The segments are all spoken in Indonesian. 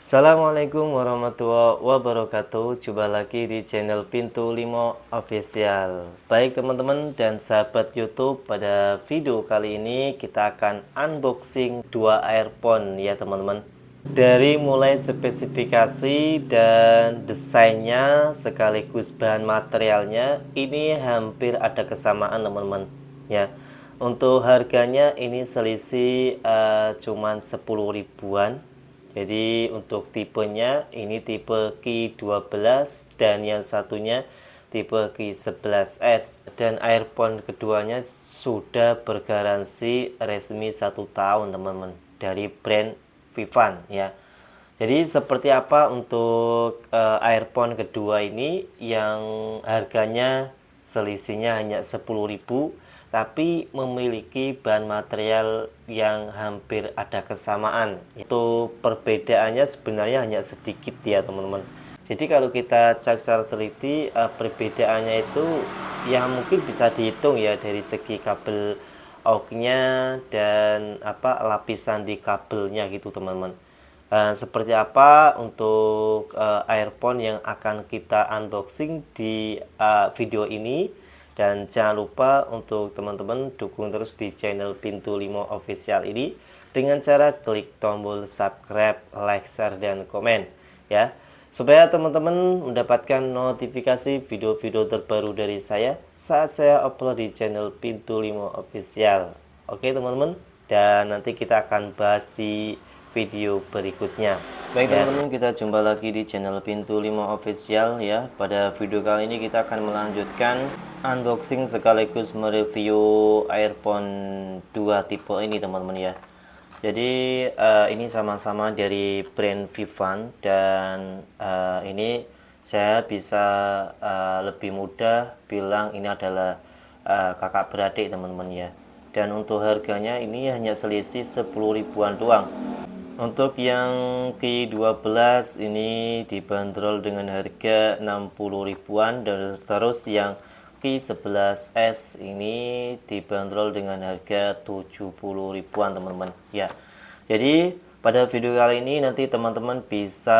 Assalamualaikum warahmatullahi wabarakatuh. Jumpa lagi di channel Pintu Limo Official. Baik teman-teman dan sahabat YouTube, pada video kali ini kita akan unboxing dua earphone ya teman-teman. Dari mulai spesifikasi dan desainnya sekaligus bahan materialnya ini hampir ada kesamaan teman-teman ya. Untuk harganya ini selisih cuman 10 ribuan. Jadi untuk tipenya ini tipe Q12 dan yang satunya tipe Q11S, dan earphone keduanya sudah bergaransi resmi 1 tahun teman-teman dari brand Vivan ya. Jadi seperti apa untuk earphone kedua ini yang harganya selisihnya hanya 10.000, tapi memiliki bahan material yang hampir ada kesamaan. Itu perbedaannya sebenarnya hanya sedikit ya teman-teman. Jadi kalau kita cek secara teliti, perbedaannya itu ya mungkin bisa dihitung ya dari segi kabel aux-nya dan lapisan di kabelnya gitu teman-teman. Seperti apa untuk earphone yang akan kita unboxing di video ini, dan jangan lupa untuk teman-teman dukung terus di channel Pintu Limo Official ini dengan cara klik tombol subscribe, like, share, dan komen ya, supaya teman-teman mendapatkan notifikasi video-video terbaru dari saya saat saya upload di channel Pintu Limo Official. Oke teman-teman, dan nanti kita akan bahas di video berikutnya. Baik teman-teman, kita jumpa lagi di channel Pintu Limo Official ya. Pada video kali ini kita akan melanjutkan unboxing sekaligus mereview earphone 2 tipe ini teman-teman ya. Jadi ini sama-sama dari brand Vivan, dan ini saya bisa lebih mudah bilang ini adalah kakak beradik teman-teman ya. Dan untuk harganya ini hanya selisih 10 ribuan doang. Untuk yang Q12 ini dibanderol dengan harga 60 ribuan, dan terus yang Q11S ini dibanderol dengan harga 70 ribuan teman-teman ya. Jadi pada video kali ini nanti teman-teman bisa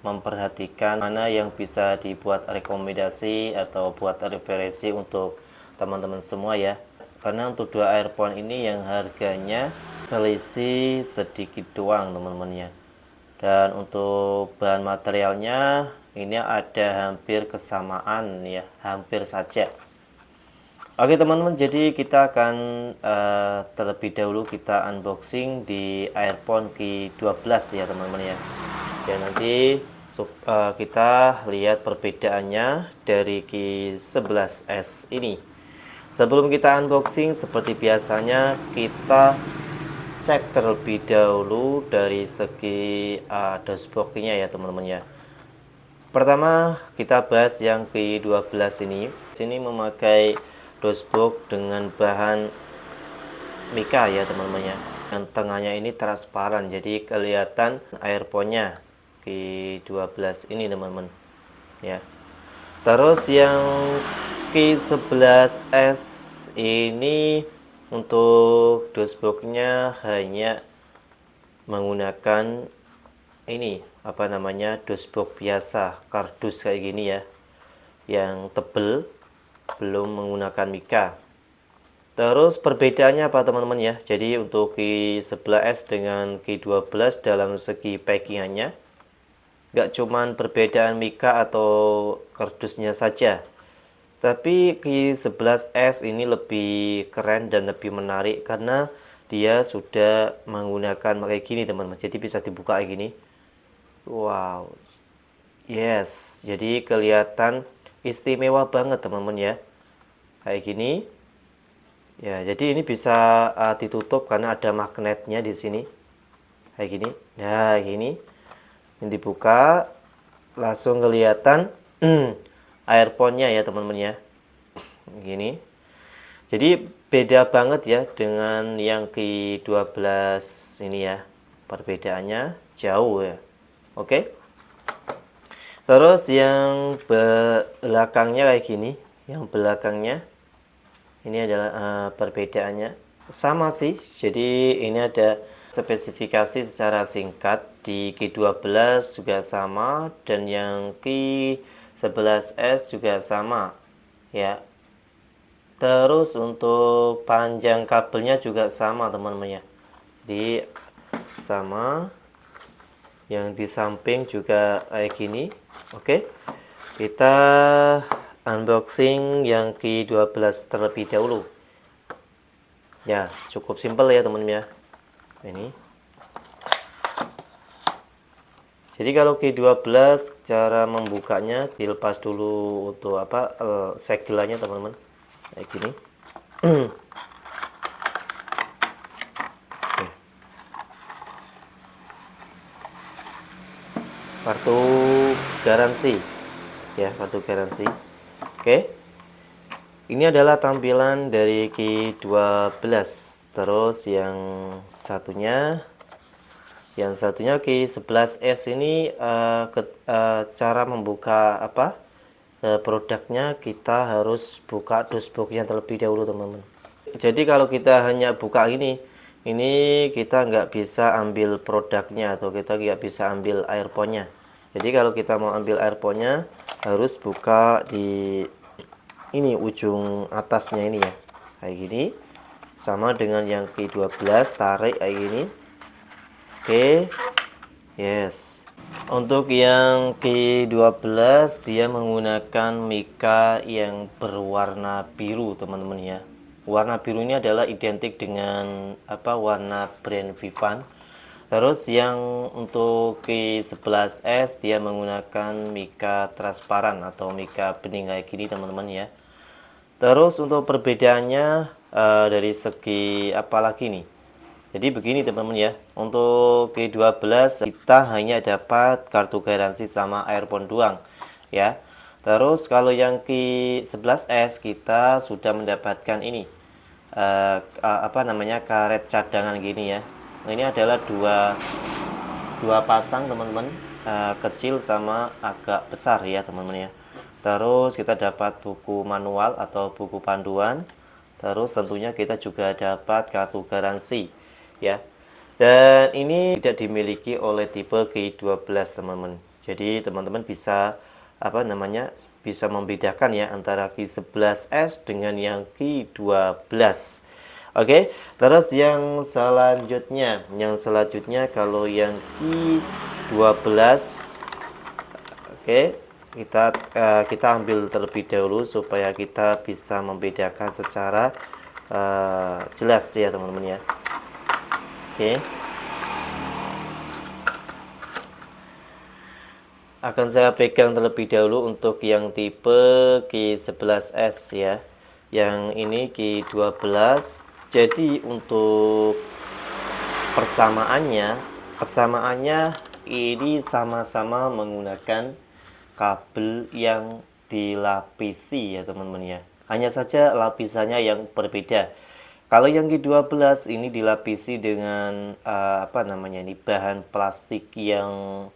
memperhatikan mana yang bisa dibuat rekomendasi atau buat referensi untuk teman-teman semua ya. Karena untuk dua earphone ini yang harganya selisih sedikit doang teman-teman ya. Dan untuk bahan materialnya ini ada hampir kesamaan ya, hampir saja. Oke teman-teman, jadi kita akan terlebih dahulu kita unboxing di earphone Q12 ya teman-teman ya. Dan nanti kita lihat perbedaannya dari Q11S ini. Sebelum kita unboxing, seperti biasanya kita cek terlebih dahulu dari segi dashboardnya ya teman-teman ya. Pertama kita bahas yang Q12 ini. Sini memakai dashboard dengan bahan mika ya teman-teman ya. Yang tengahnya ini transparan, jadi kelihatan earphone-nya Q12 ini teman-teman ya. Terus yang Q11S ini untuk dashboardnya hanya menggunakan ini dashboard biasa, kardus kayak gini ya, yang tebel, belum menggunakan mika. Terus perbedaannya apa teman-teman ya? Jadi untuk Q11S dengan Q12 dalam segi packingannya nggak cuman perbedaan mika atau kardusnya saja, tapi Q11S ini lebih keren dan lebih menarik karena dia sudah menggunakan kayak gini teman-teman. Jadi bisa dibuka kayak gini. Wow, yes, jadi kelihatan istimewa banget teman-teman ya, kayak gini ya. Jadi ini bisa ditutup karena ada magnetnya di sini kayak gini. Nah gini, ini dibuka langsung kelihatan earphone-nya ya teman-teman ya, gini. Jadi beda banget ya dengan yang Q12 ini ya, perbedaannya jauh ya. Oke. Terus yang belakangnya kayak gini, yang belakangnya ini adalah perbedaannya sama sih. Jadi ini ada spesifikasi secara singkat. Di Q12 juga sama, dan yang Q11S juga sama ya. Terus untuk panjang kabelnya juga sama teman-teman ya, di sama. Yang di samping juga kayak gini. Oke, kita unboxing yang Q12 terlebih dahulu ya. Cukup simpel ya teman-teman ya. Ini jadi kalau Q12 cara membukanya, dilepas dulu untuk segelannya teman-teman, kayak gini. Kartu garansi ya, kartu garansi. Oke, ini adalah tampilan dari Q12. Terus yang satunya Q11S ini cara membuka produknya, kita harus buka dashboardnya terlebih dahulu teman-teman. Jadi kalau kita hanya buka ini kita nggak bisa ambil produknya, atau kita nggak bisa ambil earphone-nya. Jadi kalau kita mau ambil earphone-nya harus buka di ini ujung atasnya ini ya, kayak gini. Sama dengan yang Q12, tarik kayak gini. Oke, yes. Untuk yang Q12 dia menggunakan mika yang berwarna biru teman-teman ya. Warna biru ini adalah identik dengan warna brand Vivan. Terus yang untuk Q11S dia menggunakan mika transparan atau mika bening kayak gini teman-teman ya. Terus untuk perbedaannya dari segi apa lagi nih? Jadi begini teman-teman ya, untuk Q12 kita hanya dapat kartu garansi sama earphone doang ya. Terus kalau yang Q11S kita sudah mendapatkan ini karet cadangan gini ya. Nah, ini adalah dua pasang teman-teman, kecil sama agak besar ya teman-teman ya. Terus kita dapat buku manual atau buku panduan. Terus tentunya kita juga dapat kartu garansi ya. Dan ini tidak dimiliki oleh tipe Q12 teman-teman. Jadi teman-teman bisa bisa membedakan ya antara Q11S dengan yang Q12. Oke, terus yang selanjutnya kalau yang Q12, oke, kita ambil terlebih dahulu supaya kita bisa membedakan secara jelas ya teman-teman ya. Oke, akan saya pegang terlebih dahulu untuk yang tipe Q11S ya. Yang ini Q12. Jadi untuk persamaannya ini sama-sama menggunakan kabel yang dilapisi ya teman-teman ya. Hanya saja lapisannya yang berbeda. Kalau yang Q12 ini dilapisi dengan bahan plastik yang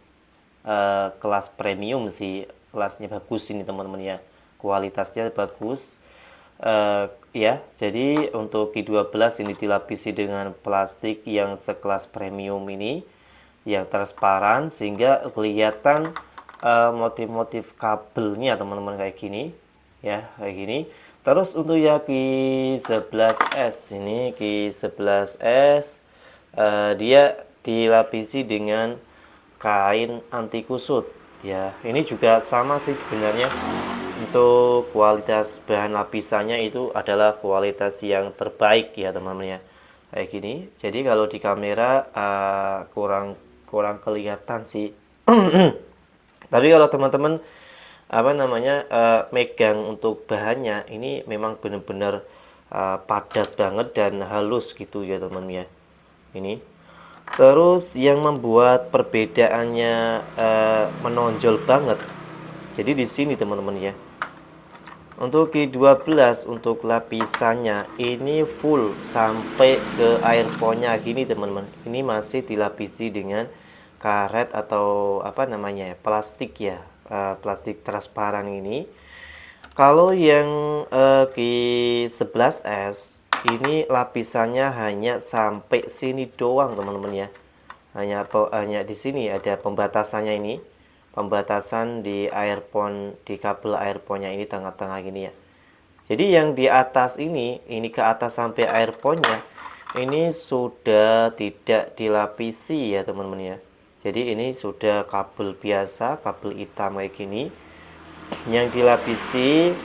kelas premium sih, kelasnya bagus ini teman-teman ya, kualitasnya bagus ya. Jadi untuk Q12 ini dilapisi dengan plastik yang sekelas premium ini, yang transparan sehingga kelihatan motif-motif kabelnya teman-teman kayak gini ya, kayak gini. Terus untuk yang Q11S ini, dia dilapisi dengan kain anti kusut ya. Ini juga sama sih sebenarnya, untuk kualitas bahan lapisannya itu adalah kualitas yang terbaik ya teman-teman ya, kayak gini. Jadi kalau di kamera kurang kelihatan sih. Tapi kalau teman-teman megang untuk bahannya, ini memang benar-benar padat banget dan halus gitu ya teman-teman ya. Ini terus yang membuat perbedaannya menonjol banget, jadi di sini teman-teman ya. Untuk Q12 untuk lapisannya ini full sampai ke earphone-nya gini teman-teman. Ini masih dilapisi dengan karet atau plastik ya, plastik transparan ini. Kalau yang Q11S ini lapisannya hanya sampai sini doang teman-teman ya. Hanya di sini ada pembatasannya ini. Pembatasan di earphone, di kabel earphone-nya ini tengah-tengah gini ya. Jadi yang di atas ini ke atas sampai earphone-nya ini sudah tidak dilapisi ya teman-teman ya. Jadi ini sudah kabel biasa, kabel hitam kayak gini. Yang dilapisi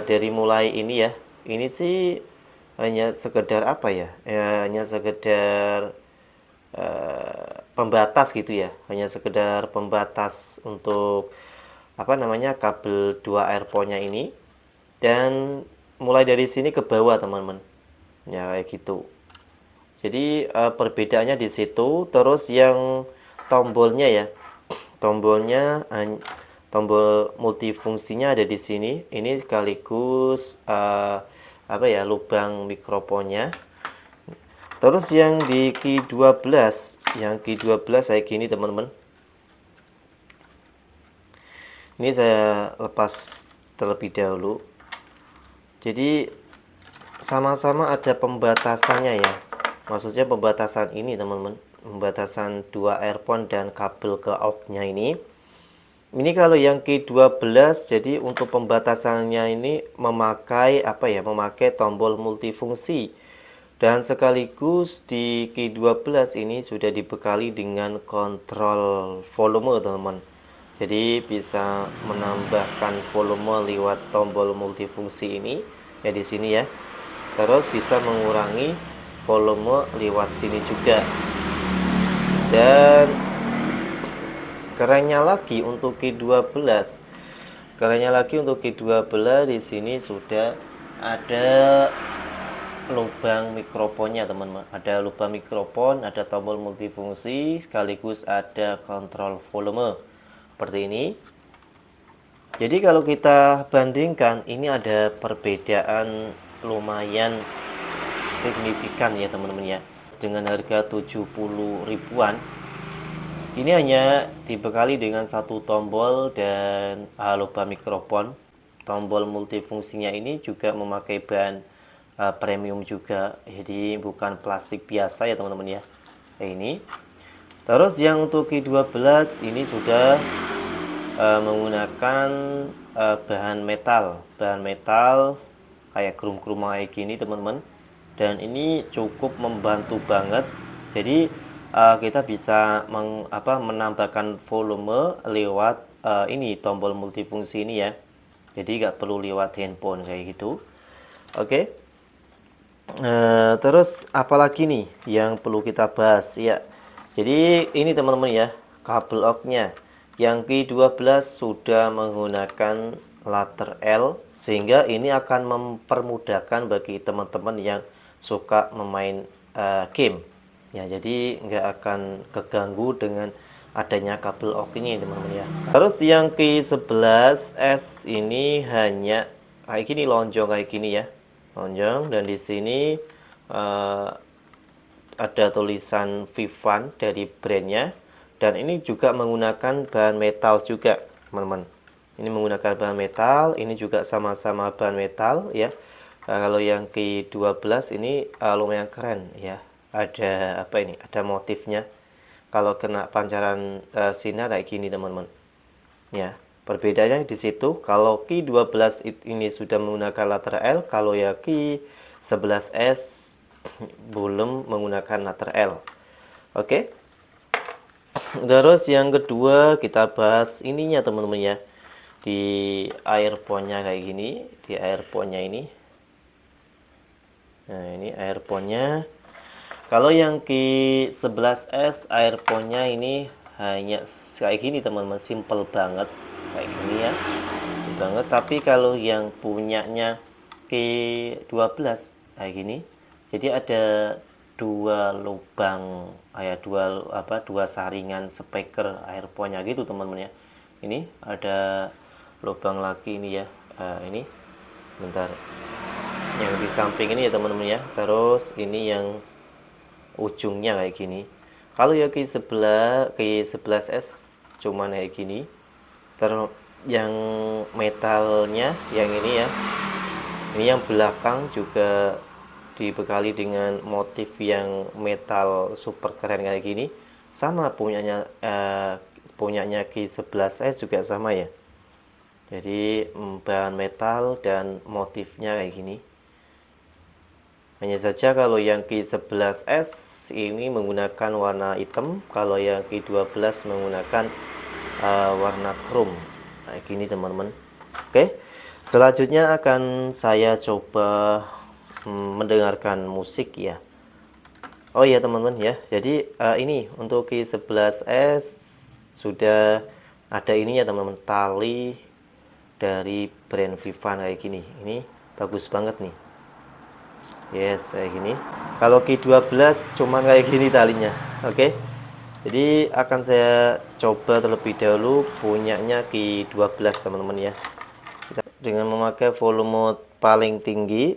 dari mulai ini ya. Ini sih hanya sekedar apa ya? Hanya sekedar pembatas gitu ya, hanya sekedar pembatas untuk apa namanya kabel 2 earphone-nya ini, dan mulai dari sini ke bawah teman-teman ya, kayak gitu. Jadi perbedaannya di situ. Terus yang tombolnya ya, tombolnya tombol multifungsinya ada di sini. Ini sekaligus apa ya, lubang mikrofonnya. Terus yang di Q12, yang Q12 kayak gini teman-teman. Ini saya lepas terlebih dahulu. Jadi sama-sama ada pembatasannya ya. Maksudnya pembatasan ini teman-teman, pembatasan 2 earphone dan kabel ke aux-nya ini. Ini kalau yang Q12, jadi untuk pembatasannya ini memakai apa ya? Memakai tombol multifungsi. Dan sekaligus di Q12 ini sudah dibekali dengan kontrol volume teman-teman. Jadi bisa menambahkan volume lewat tombol multifungsi ini ya, di sini ya. Terus bisa mengurangi volume lewat sini juga. Dan kerennya lagi untuk Q12, di sini sudah ada lubang mikrofonnya teman-teman. Ada lubang mikrofon, ada tombol multifungsi, sekaligus ada kontrol volume seperti ini. Jadi kalau kita bandingkan, ini ada perbedaan lumayan signifikan ya teman-teman ya. Dengan harga 70 ribuan, ini hanya dibekali dengan satu tombol dan lubang mikrofon. Tombol multifungsinya ini juga memakai bahan premium juga, jadi bukan plastik biasa ya teman-teman ya, kayak ini. Terus yang untuk Q12 ini sudah menggunakan bahan metal kayak krum-krum kayak gini teman-teman, dan ini cukup membantu banget. Jadi kita bisa menambahkan volume lewat ini tombol multifungsi ini ya, jadi nggak perlu lewat handphone kayak gitu. Oke. Terus apalagi nih yang perlu kita bahas ya. Jadi ini teman-teman ya, kabel aux-nya yang Q12 sudah menggunakan latar L, sehingga ini akan mempermudahkan bagi teman-teman yang suka memain game ya. Jadi nggak akan keganggu dengan adanya kabel aux ini teman-teman ya. Terus yang Q11S ini hanya kayak gini, lonjong kayak gini ya, lonjong, dan di sini ada tulisan Vivan dari brandnya, dan ini juga menggunakan bahan metal juga teman-teman. Ini menggunakan bahan metal, ini juga sama-sama bahan metal ya. Kalau yang Q12 ini lumayan keren ya, ada apa ini, ada motifnya. Kalau kena pancaran sinar kayak gini teman-teman ya. Perbedaannya di situ. Kalau Q12 ini sudah menggunakan latar L, kalau ya Q11S belum menggunakan latar L. Oke. Terus yang kedua kita bahas ininya teman-teman ya. Di earphone-nya kayak gini, di earphone-nya ini. Nah, ini earphone-nya. Kalau yang Q11S earphone-nya ini hanya kayak gini teman-teman, simple banget kayak gini ya, banget. Tapi kalau yang punyanya Q12 kayak gini, jadi ada dua lubang kayak dua saringan speaker earphone-nya gitu teman-teman ya. Ini ada lubang lagi ini ya, ini bentar, yang di samping ini ya teman-teman ya. Terus ini yang ujungnya kayak gini. Kalau ya Q11S cuman kayak gini. Terus yang metalnya yang ini ya, ini yang belakang juga dibekali dengan motif yang metal super keren kayak gini, sama punyanya Q11S juga sama ya. Jadi bahan metal dan motifnya kayak gini. Hanya saja kalau yang Q11S ini menggunakan warna hitam, kalau yang Q12 menggunakan warna chrome kayak gini teman-teman. Oke, selanjutnya akan saya coba mendengarkan musik ya. Oh iya teman-teman ya, jadi ini untuk Q11S sudah ada ini ya teman-teman, tali dari brand Vivan kayak gini. Ini bagus banget nih. Yes, kayak gini. Kalau Q12 cuma kayak gini talinya. Oke. Jadi akan saya coba terlebih dahulu punyanya Q12 teman-teman ya. Dengan memakai volume paling tinggi.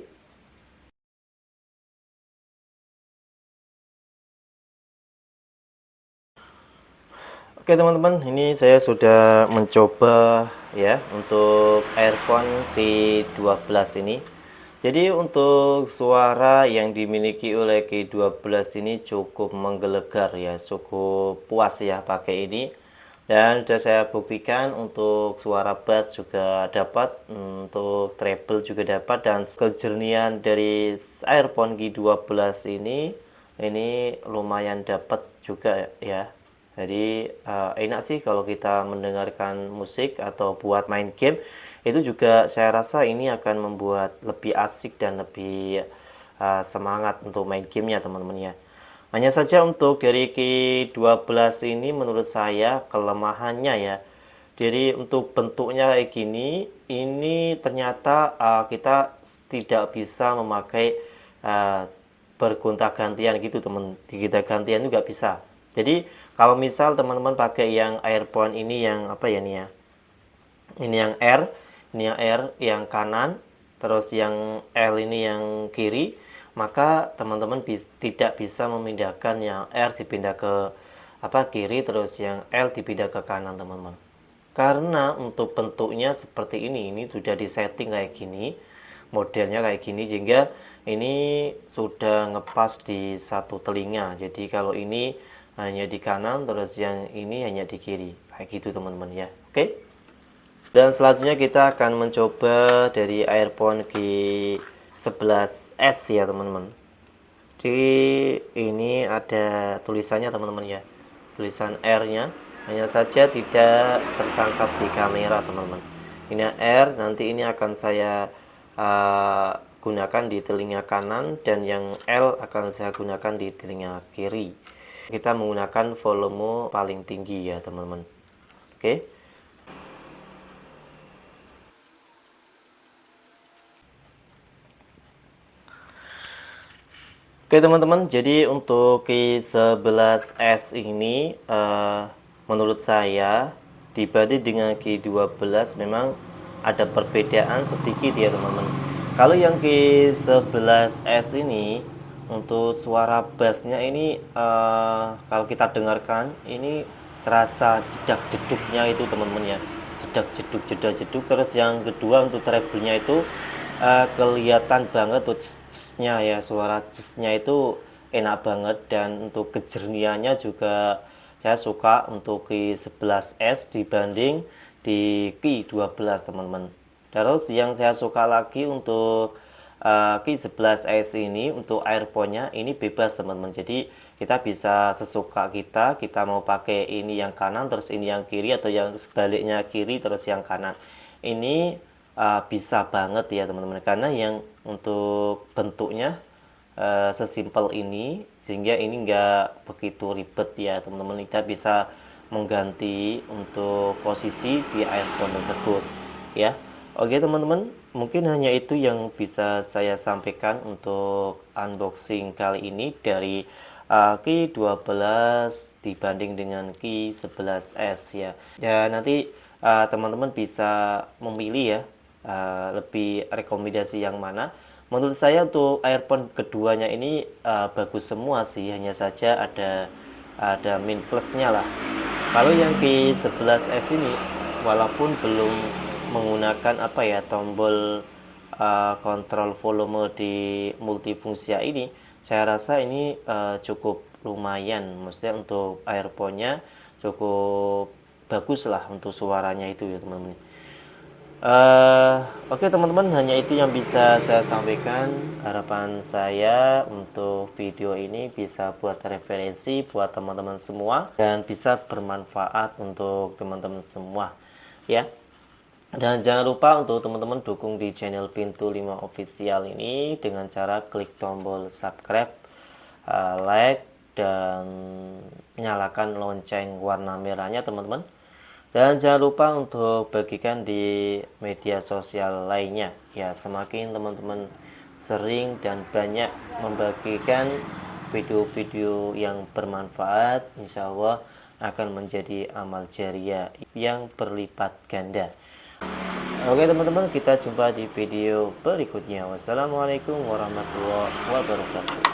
Oke teman-teman, ini saya sudah mencoba ya untuk earphone Q12 ini. Jadi untuk suara yang dimiliki oleh Q12 ini cukup menggelegar ya, cukup puas ya pakai ini. Dan sudah saya buktikan untuk suara bass juga dapat, untuk treble juga dapat, dan kejernihan dari earphone Q12 ini lumayan dapat juga ya. Jadi enak sih kalau kita mendengarkan musik atau buat main game, itu juga saya rasa ini akan membuat lebih asik dan lebih semangat untuk main gamenya teman-teman ya. Hanya saja untuk dari Q12 ini menurut saya kelemahannya ya, jadi untuk bentuknya kayak gini, ini ternyata kita tidak bisa memakai bergonta-gantian gitu teman, kita gantian juga bisa. Jadi kalau misal teman-teman pakai yang earphone ini yang apa ya nih ya, ini yang R, ini yang R yang kanan, terus yang L ini yang kiri, maka teman-teman tidak bisa memindahkan yang R dipindah ke kiri, terus yang L dipindah ke kanan teman-teman. Karena untuk bentuknya seperti ini sudah disetting kayak gini, modelnya kayak gini, sehingga ini sudah ngepas di satu telinga. Jadi kalau ini hanya di kanan, terus yang ini hanya di kiri, kayak gitu teman-teman ya. Oke. Dan selanjutnya kita akan mencoba dari earphone Q11S ya teman-teman. Jadi ini ada tulisannya teman-teman ya, tulisan R nya, hanya saja tidak tertangkap di kamera teman-teman. Ini R, nanti ini akan saya gunakan di telinga kanan, dan yang L akan saya gunakan di telinga kiri. Kita menggunakan volume paling tinggi ya teman-teman. Oke. Oke teman-teman, jadi untuk Q11S ini menurut saya dibanding dengan Q12 memang ada perbedaan sedikit ya teman-teman. Kalau yang Q11S ini untuk suara bassnya ini kalau kita dengarkan ini terasa jedak-jeduknya itu teman-teman ya, jedak-jeduk, jedak-jeduk. Terus yang kedua untuk treble-nya itu kelihatan banget tuh nya ya, suara nya itu enak banget, dan untuk kejernihannya juga saya suka untuk Q11S dibanding di Q12 teman-teman. Terus yang saya suka lagi untuk Q11S ini untuk earphone-nya ini bebas teman-teman. Jadi kita bisa sesuka kita mau pakai ini yang kanan terus ini yang kiri, atau yang sebaliknya kiri terus yang kanan. Ini bisa banget ya teman-teman, karena yang untuk bentuknya sesimpel ini, sehingga ini enggak begitu ribet ya teman-teman. Kita bisa mengganti untuk posisi di earphone tersebut ya. Oke teman-teman, mungkin hanya itu yang bisa saya sampaikan untuk unboxing kali ini dari Q12 dibanding dengan Q11S ya. Ya nanti teman-teman bisa memilih ya, lebih rekomendasi yang mana. Menurut saya untuk earphone keduanya ini bagus semua sih, hanya saja ada min plusnya lah. Kalau yang Q11S ini walaupun belum menggunakan tombol kontrol volume di multifungsia ini, saya rasa ini cukup lumayan, maksudnya untuk earphone-nya cukup bagus lah untuk suaranya itu ya teman-teman. Oke teman-teman, hanya itu yang bisa saya sampaikan. Harapan saya untuk video ini bisa buat referensi buat teman-teman semua dan bisa bermanfaat untuk teman-teman semua ya. Dan jangan lupa untuk teman-teman dukung di channel Pintu 5 Official ini dengan cara klik tombol subscribe, like, dan nyalakan lonceng warna merahnya teman-teman. Dan jangan lupa untuk bagikan di media sosial lainnya ya. Semakin teman-teman sering dan banyak membagikan video-video yang bermanfaat, insya Allah akan menjadi amal jariah yang berlipat ganda. Oke teman-teman, kita jumpa di video berikutnya. Wassalamualaikum warahmatullahi wabarakatuh.